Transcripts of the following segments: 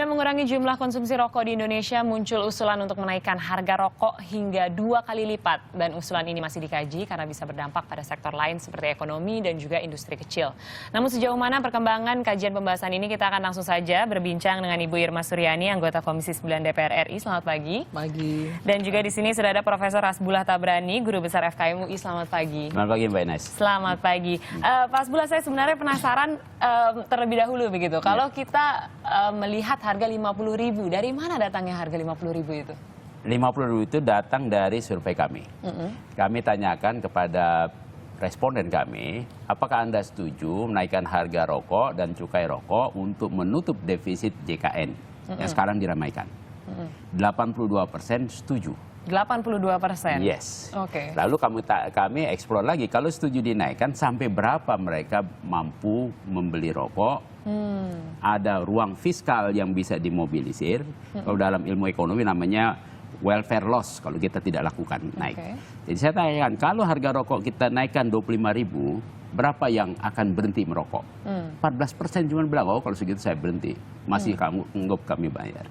Mengurangi jumlah konsumsi rokok di Indonesia, muncul usulan untuk menaikkan harga rokok hingga 2 kali lipat. Dan usulan ini masih dikaji karena bisa berdampak pada sektor lain seperti ekonomi dan juga industri kecil. Namun sejauh mana perkembangan kajian pembahasan ini, kita akan langsung saja berbincang dengan Ibu Irma Suryani, anggota Komisi 9 DPR RI. Selamat pagi. Pagi. Dan juga di sini sudah ada Profesor Hasbullah Tabrani, Guru Besar FKM UI. Selamat pagi. Selamat pagi Mbak Ines. Selamat pagi. Pak Hasbullah, saya sebenarnya penasaran terlebih dahulu begitu. Kalau kita melihat harga 50.000, dari mana datangnya harga 50.000 itu? 50.000 itu datang dari survei kami. Kami tanyakan kepada responden kami, apakah Anda setuju menaikkan harga rokok dan cukai rokok untuk menutup defisit JKN yang sekarang diramaikan? 82% setuju. 82%? Yes. Oke. Lalu kami eksplor lagi, kalau setuju dinaikkan sampai berapa mereka mampu membeli rokok? Ada ruang fiskal yang bisa dimobilisir. Kalau dalam ilmu ekonomi namanya welfare loss kalau kita tidak lakukan naik. Jadi saya tanyakan, kalau harga rokok kita naikkan 25.000, berapa yang akan berhenti merokok? 14% cuma bilang, oh kalau segitu saya berhenti. Masih kami bayar.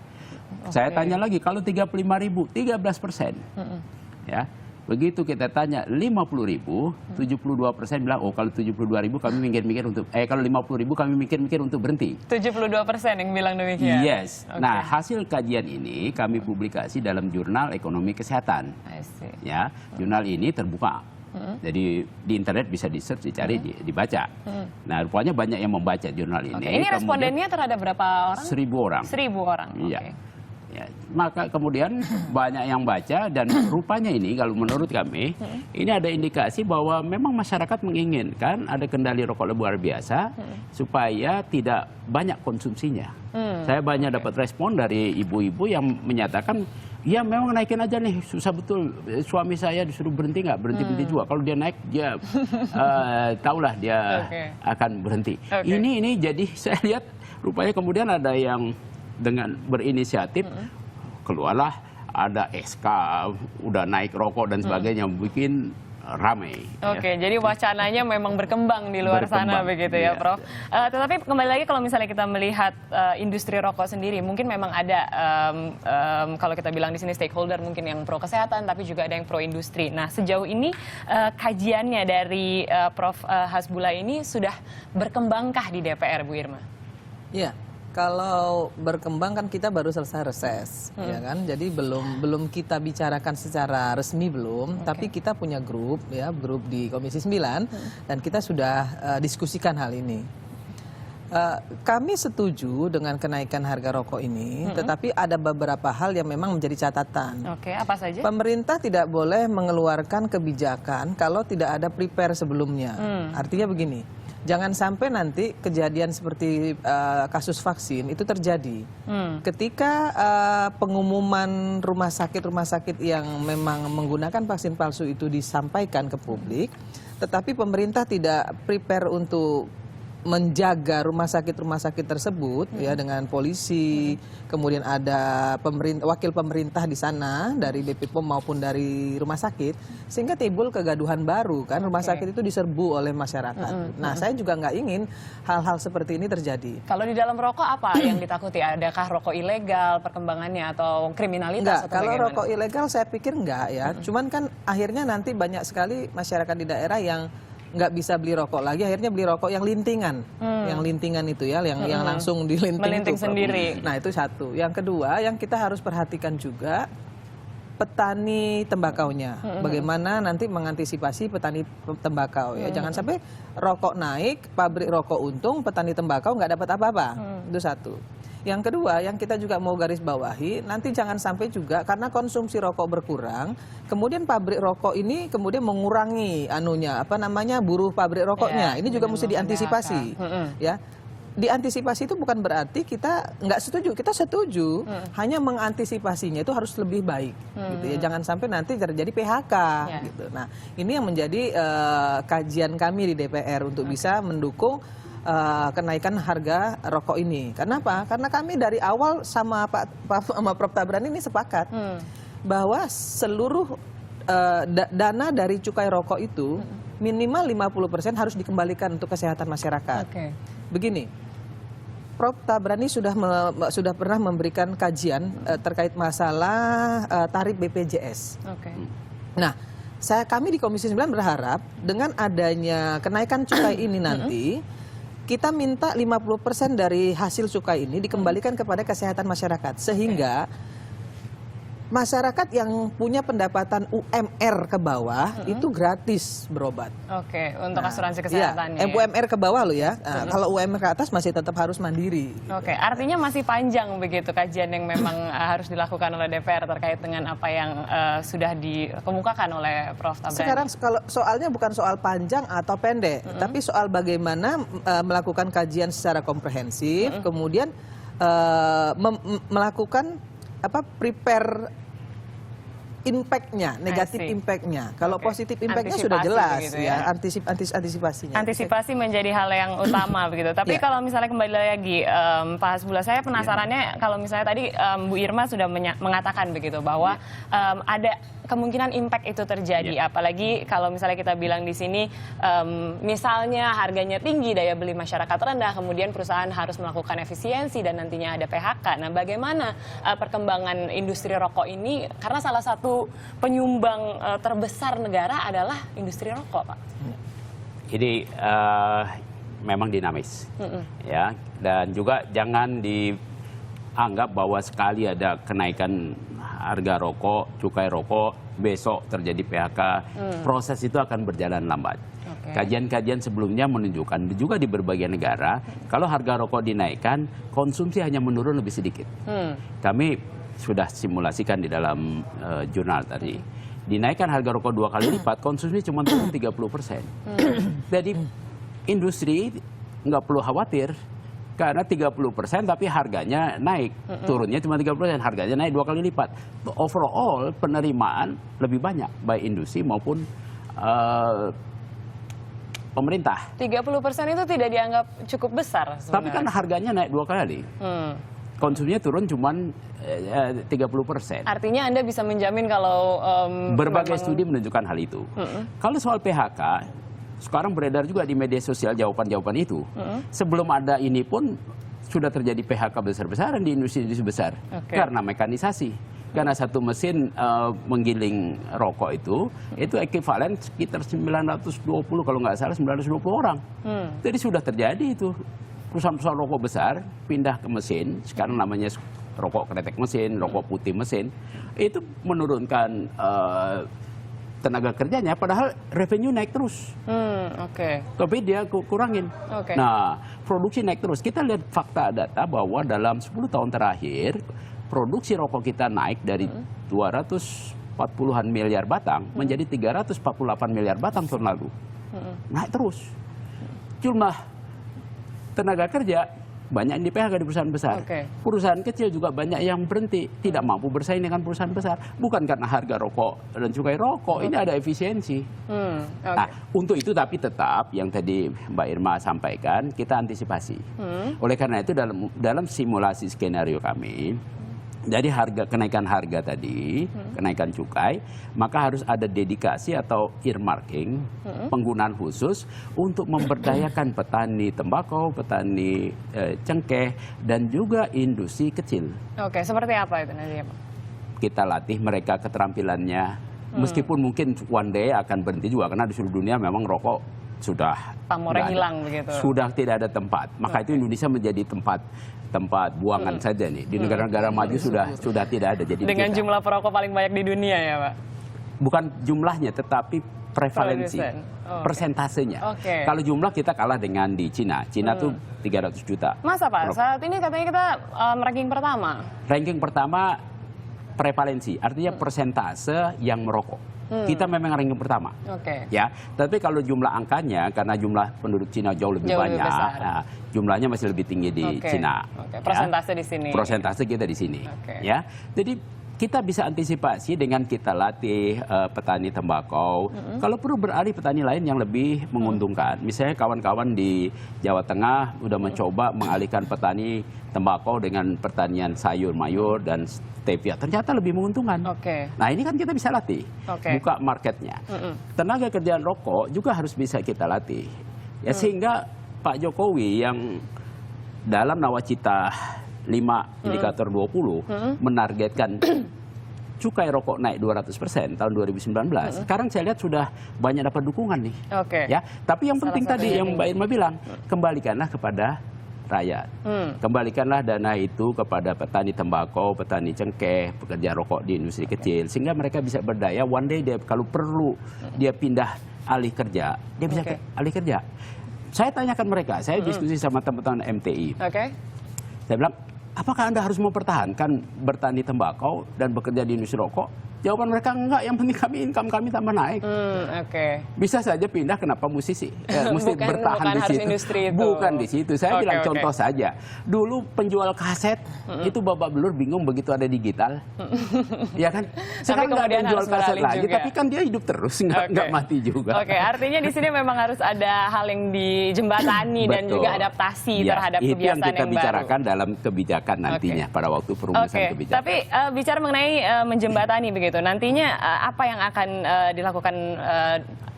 Saya tanya lagi, kalau 35.000, 13%. Ya. Begitu kita tanya 50.000, 72% bilang, oh kalau 72.000 kami mikir-mikir untuk, kalau 50.000 kami mikir-mikir untuk berhenti. 72% yang bilang demikian? Yes. Nah, hasil kajian ini kami publikasi dalam jurnal Ekonomi Kesehatan. Ya, jurnal ini terbuka. Jadi di internet bisa di-search, dicari, dibaca. Nah, rupanya banyak yang membaca jurnal ini. Ini respondennya terhadap berapa orang? 1.000 orang. 1.000 orang, iya. Ya, maka kemudian banyak yang baca dan rupanya ini kalau menurut kami ini ada indikasi bahwa memang masyarakat menginginkan ada kendali rokok luar biasa supaya tidak banyak konsumsinya. Saya banyak dapat respon dari ibu-ibu yang menyatakan, ya memang naikin aja nih, susah betul. Suami saya disuruh berhenti nggak berhenti juga. Kalau dia naik, dia tahulah dia akan berhenti. Ini jadi saya lihat rupanya kemudian ada yang dengan berinisiatif keluarlah ada SK udah naik rokok dan sebagainya, bikin ramai. Jadi wacananya memang berkembang di luar sana begitu ya, Prof. Tetapi kembali lagi kalau misalnya kita melihat industri rokok sendiri, mungkin memang ada kalau kita bilang di sini stakeholder mungkin yang pro kesehatan, tapi juga ada yang pro industri. Nah, sejauh ini kajiannya dari Prof. Hasbullah ini sudah berkembangkah di DPR, Bu Irma? Iya. Kalau berkembang kan kita baru selesai reses, ya kan? Jadi belum kita bicarakan secara resmi belum, tapi kita punya grup di Komisi 9 dan kita sudah diskusikan hal ini. Kami setuju dengan kenaikan harga rokok ini, tetapi ada beberapa hal yang memang menjadi catatan. Apa saja? Pemerintah tidak boleh mengeluarkan kebijakan kalau tidak ada prepare sebelumnya. Artinya begini. Jangan sampai nanti kejadian seperti kasus vaksin itu terjadi. Ketika pengumuman rumah sakit yang memang menggunakan vaksin palsu itu disampaikan ke publik, tetapi pemerintah tidak prepare untuk menjaga rumah sakit tersebut ya dengan polisi, kemudian ada wakil pemerintah di sana dari BP POM maupun dari rumah sakit, sehingga timbul kegaduhan baru kan, rumah sakit itu diserbu oleh masyarakat. Nah, saya juga nggak ingin hal-hal seperti ini terjadi. Kalau di dalam rokok apa yang ditakuti? Adakah rokok ilegal perkembangannya atau kriminalitas? Enggak, kalau rokok ilegal saya pikir enggak ya. Cuman kan akhirnya nanti banyak sekali masyarakat di daerah yang nggak bisa beli rokok lagi, akhirnya beli rokok yang lintingan, itu ya, yang langsung melinting sendiri. Nah, itu satu. Yang kedua, yang kita harus perhatikan juga petani tembakaunya, bagaimana nanti mengantisipasi petani tembakau ya, jangan sampai rokok naik, pabrik rokok untung, petani tembakau nggak dapat apa-apa, itu satu. Yang kedua, yang kita juga mau garis bawahi, nanti jangan sampai juga karena konsumsi rokok berkurang, kemudian pabrik rokok ini kemudian mengurangi buruh pabrik rokoknya. Ini juga mesti diantisipasi. Ya. Diantisipasi itu bukan berarti kita nggak setuju, kita setuju, hanya mengantisipasinya itu harus lebih baik. Gitu ya. Jangan sampai nanti terjadi PHK. Gitu. Nah, ini yang menjadi kajian kami di DPR untuk bisa mendukung kenaikan harga rokok ini. Kenapa? Karena kami dari awal sama Prof. Tabrani ini sepakat bahwa seluruh dana dari cukai rokok itu minimal 50% harus dikembalikan untuk kesehatan masyarakat. Begini, Prof Tabrani sudah pernah memberikan kajian terkait masalah tarif BPJS. Oke. Nah, kami di Komisi 9 berharap dengan adanya kenaikan cukai ini nanti, kita minta 50% dari hasil cukai ini dikembalikan kepada kesehatan masyarakat. Sehingga masyarakat yang punya pendapatan UMR ke bawah itu gratis berobat. Oke, untuk asuransi kesehatannya. Iya, UMR ke bawah loh ya. Nah, kalau UMR ke atas masih tetap harus mandiri. Oke, artinya masih panjang begitu kajian yang memang harus dilakukan oleh DPR terkait dengan apa yang sudah dikemukakan oleh Prof Tabrani. Sekarang kalau soalnya bukan soal panjang atau pendek, tapi soal bagaimana melakukan kajian secara komprehensif, kemudian melakukan prepare impact-nya, negatif impact-nya. Kalau positif impact-nya sudah jelas begitu ya, antisipasinya. Antisipasi menjadi hal yang utama begitu. Tapi kalau misalnya kembali lagi Pak Hasbullah, saya penasarannya kalau misalnya tadi Bu Irma sudah mengatakan begitu bahwa ada kemungkinan impact itu terjadi, apalagi kalau misalnya kita bilang di sini misalnya harganya tinggi, daya beli masyarakat rendah, kemudian perusahaan harus melakukan efisiensi dan nantinya ada PHK. Nah, bagaimana perkembangan industri rokok ini, karena salah satu penyumbang terbesar negara adalah industri rokok, Pak. Ini memang dinamis, ya, dan juga jangan dianggap bahwa sekali ada kenaikan harga rokok, cukai rokok, besok terjadi PHK, proses itu akan berjalan lambat. Kajian-kajian sebelumnya menunjukkan juga di berbagai negara, kalau harga rokok dinaikkan, konsumsi hanya menurun lebih sedikit. Kami sudah simulasikan di dalam jurnal tadi. Dinaikkan harga rokok 2 kali lipat, konsumsi cuma turun 30%. Jadi industri nggak perlu khawatir. Karena 30% tapi harganya naik, turunnya cuma 30%, harganya naik 2 kali lipat. Overall penerimaan lebih banyak baik industri maupun pemerintah. 30% itu tidak dianggap cukup besar sebenarnya. Tapi kan harganya naik 2 kali. Konsumsinya turun cuma 30%. Artinya Anda bisa menjamin kalau berbagai studi menunjukkan hal itu. Kalau soal PHK, sekarang beredar juga di media sosial jawaban-jawaban itu. Sebelum ada ini pun sudah terjadi PHK besar-besaran di industri-industri besar. Karena mekanisasi. Karena satu mesin menggiling rokok itu ekuivalen sekitar 920 kalau nggak salah 920 orang. Jadi sudah terjadi itu. Perusahaan-perusahaan rokok besar pindah ke mesin, sekarang namanya rokok kretek mesin, rokok putih mesin, itu menurunkan tenaga kerjanya, padahal revenue naik terus. Tapi dia kurangin. Nah, produksi naik terus. Kita lihat fakta data bahwa dalam 10 tahun terakhir, produksi rokok kita naik dari 240-an miliar batang menjadi 348 miliar batang tahun lalu. Naik terus. Jumlah tenaga kerja banyak yang di PHK di perusahaan besar. Perusahaan kecil juga banyak yang berhenti, tidak mampu bersaing dengan perusahaan besar. Bukan karena harga rokok dan cukai rokok, ini ada efisiensi. Nah, untuk itu tapi tetap yang tadi Mbak Irma sampaikan, kita antisipasi. Oleh karena itu dalam simulasi skenario kami, dari kenaikan harga tadi, kenaikan cukai, maka harus ada dedikasi atau earmarking, penggunaan khusus untuk memberdayakan petani tembakau, petani cengkeh, dan juga industri kecil. Seperti apa itu nanti, Pak? Kita latih mereka keterampilannya, meskipun mungkin one day akan berhenti juga, karena di seluruh dunia memang rokok sudah pamornya hilang begitu. Sudah tidak ada tempat. Maka itu Indonesia menjadi tempat buangan saja nih. Di negara-negara maju sudah tidak ada. Jadi dengan jumlah perokok paling banyak di dunia ya, Pak? Bukan jumlahnya, tetapi prevalensi, persentasenya. Kalau jumlah kita kalah dengan di Cina. Cina tuh 300 juta. Masa Pak? Saat ini katanya kita ranking pertama. Ranking pertama prevalensi, artinya persentase yang merokok. Kita memang ranking pertama, ya. Tapi kalau jumlah angkanya, karena jumlah penduduk Cina jauh lebih banyak, nah, jumlahnya masih lebih tinggi di Cina. Persentase di sini. Persentase kita di sini, ya. Jadi kita bisa antisipasi dengan kita latih petani tembakau. Kalau perlu beralih petani lain yang lebih menguntungkan. Misalnya kawan-kawan di Jawa Tengah udah mencoba mengalihkan petani tembakau dengan pertanian sayur mayur dan stevia, ternyata lebih menguntungkan. Nah, ini kan kita bisa latih, buka marketnya. Tenaga kerjaan rokok juga harus bisa kita latih, ya, sehingga Pak Jokowi yang dalam Nawacita 5 indikator 20 menargetkan cukai rokok naik 200% tahun 2019. Sekarang saya lihat sudah banyak dapat dukungan nih. Oke. Ya, tapi yang penting tadi satunya yang Mbak Irma bilang, kembalikanlah kepada rakyat. Kembalikanlah dana itu kepada petani tembakau, petani cengkeh, pekerja rokok di industri kecil, sehingga mereka bisa berdaya. One day dia kalau perlu dia pindah alih kerja, dia bisa alih kerja. Saya tanyakan mereka, saya diskusi sama teman-teman MTI. Saya bilang, apakah Anda harus mempertahankan bertani tembakau dan bekerja di industri rokok? Jawaban mereka enggak, yang penting income kami tambah naik. Bisa saja pindah, kenapa mesti bertahan di situ? Bukan di situ. Saya bilang contoh saja. Dulu penjual kaset itu babak belur bingung begitu ada digital. Ya kan? Sekarang nggak ada penjual kaset lagi, tapi kan dia hidup terus, nggak mati juga. Artinya di sini memang harus ada hal yang dijembatani dan juga adaptasi terhadap kebiasaan yang baru. Itu yang kita bicarakan dalam kebijakan nantinya pada waktu perumusan kebijakan. Tapi bicara mengenai menjembatani begitu. Nantinya apa yang akan dilakukan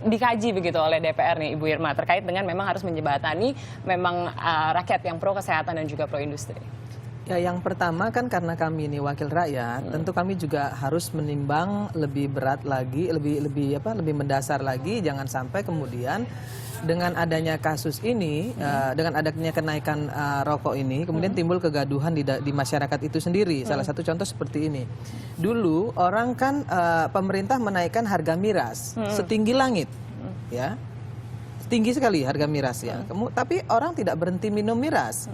dikaji begitu oleh DPR nih Ibu Irma terkait dengan memang harus menjembatani memang rakyat yang pro kesehatan dan juga pro industri. Ya, yang pertama kan karena kami ini wakil rakyat, tentu kami juga harus menimbang lebih berat lagi, lebih mendasar lagi, jangan sampai kemudian dengan adanya kasus ini, dengan adanya kenaikan rokok ini, kemudian timbul kegaduhan di masyarakat itu sendiri. Salah satu contoh seperti ini. Dulu orang kan pemerintah menaikkan harga miras setinggi langit, ya, tinggi sekali harga miras ya. Tapi orang tidak berhenti minum miras,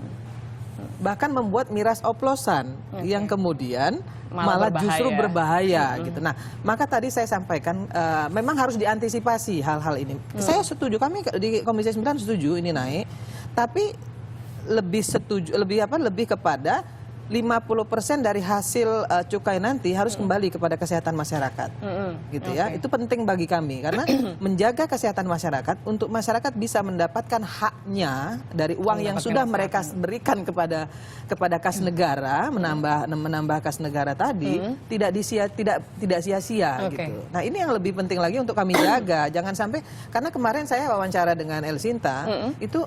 bahkan membuat miras oplosan yang kemudian malah justru berbahaya gitu. Nah, maka tadi saya sampaikan memang harus diantisipasi hal-hal ini. Saya setuju, kami di Komisi 9 setuju ini naik, tapi lebih kepada 50% dari hasil cukai nanti harus kembali kepada kesehatan masyarakat, gitu ya. Itu penting bagi kami karena menjaga kesehatan masyarakat untuk masyarakat bisa mendapatkan haknya dari uang yang sudah mereka berikan kepada kas negara, menambah kas negara tadi tidak sia-sia gitu. Nah, ini yang lebih penting lagi untuk kami jaga, jangan sampai, karena kemarin saya wawancara dengan El Sinta itu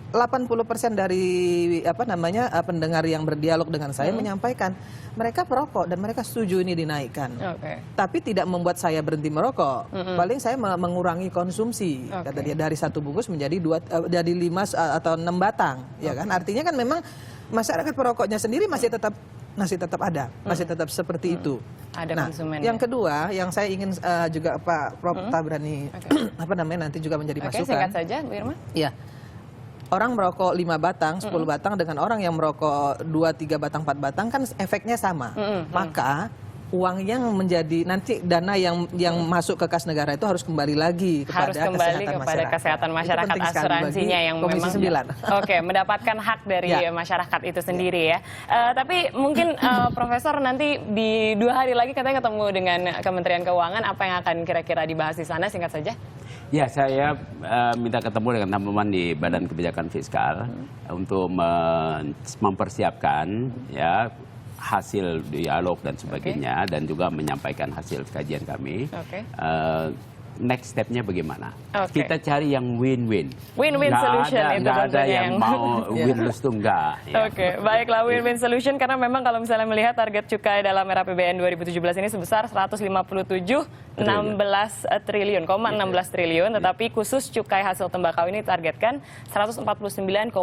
80% dari pendengar yang berdialog dengan saya menyampaikan mereka perokok dan mereka setuju ini dinaikkan. Tapi tidak membuat saya berhenti merokok. Paling saya mengurangi konsumsi. Kata dia dari 1 bungkus menjadi 5 atau 6 batang, ya kan? Artinya kan memang masyarakat perokoknya sendiri masih tetap ada, masih tetap seperti itu. Ada konsumen. Yang kedua, yang saya ingin juga Pak Prof Tabrani nanti juga menjadi masukan. Singkat saja, Bu Irma. Iya. Orang merokok 5 batang, 10 batang dengan orang yang merokok 2, 3 batang, 4 batang kan efeknya sama. Maka uang yang menjadi nanti dana yang masuk ke kas negara itu harus kembali lagi kepada kesehatan masyarakat, asuransinya yang Komisi memang 9. Mendapatkan hak dari masyarakat itu sendiri ya. Tapi mungkin Profesor nanti di 2 hari lagi katanya ketemu dengan Kementerian Keuangan, apa yang akan kira-kira dibahas di sana, singkat saja? Ya, saya minta ketemu dengan teman-teman di Badan Kebijakan Fiskal untuk mempersiapkan ya hasil dialog dan sebagainya, dan juga menyampaikan hasil kajian kami. Next step-nya bagaimana? Kita cari yang win-win. Win-win solution itu nggak ada tentunya yang mau win-lose tuh enggak. Ya. Baiklah, win-win solution, karena memang kalau misalnya melihat target cukai dalam RAPBN 2017 ini sebesar 157,16 triliun, tetapi khusus cukai hasil tembakau ini targetkan 149,88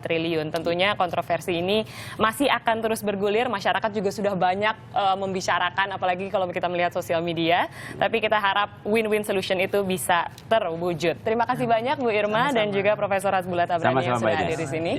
triliun. Tentunya kontroversi ini masih akan terus bergulir, masyarakat juga sudah banyak membicarakan, apalagi kalau kita melihat sosial media, tapi kita harap win-win solution itu bisa terwujud. Terima kasih banyak Bu Irma dan juga Profesor Hasbullah Tabrani yang sudah hadir di sini.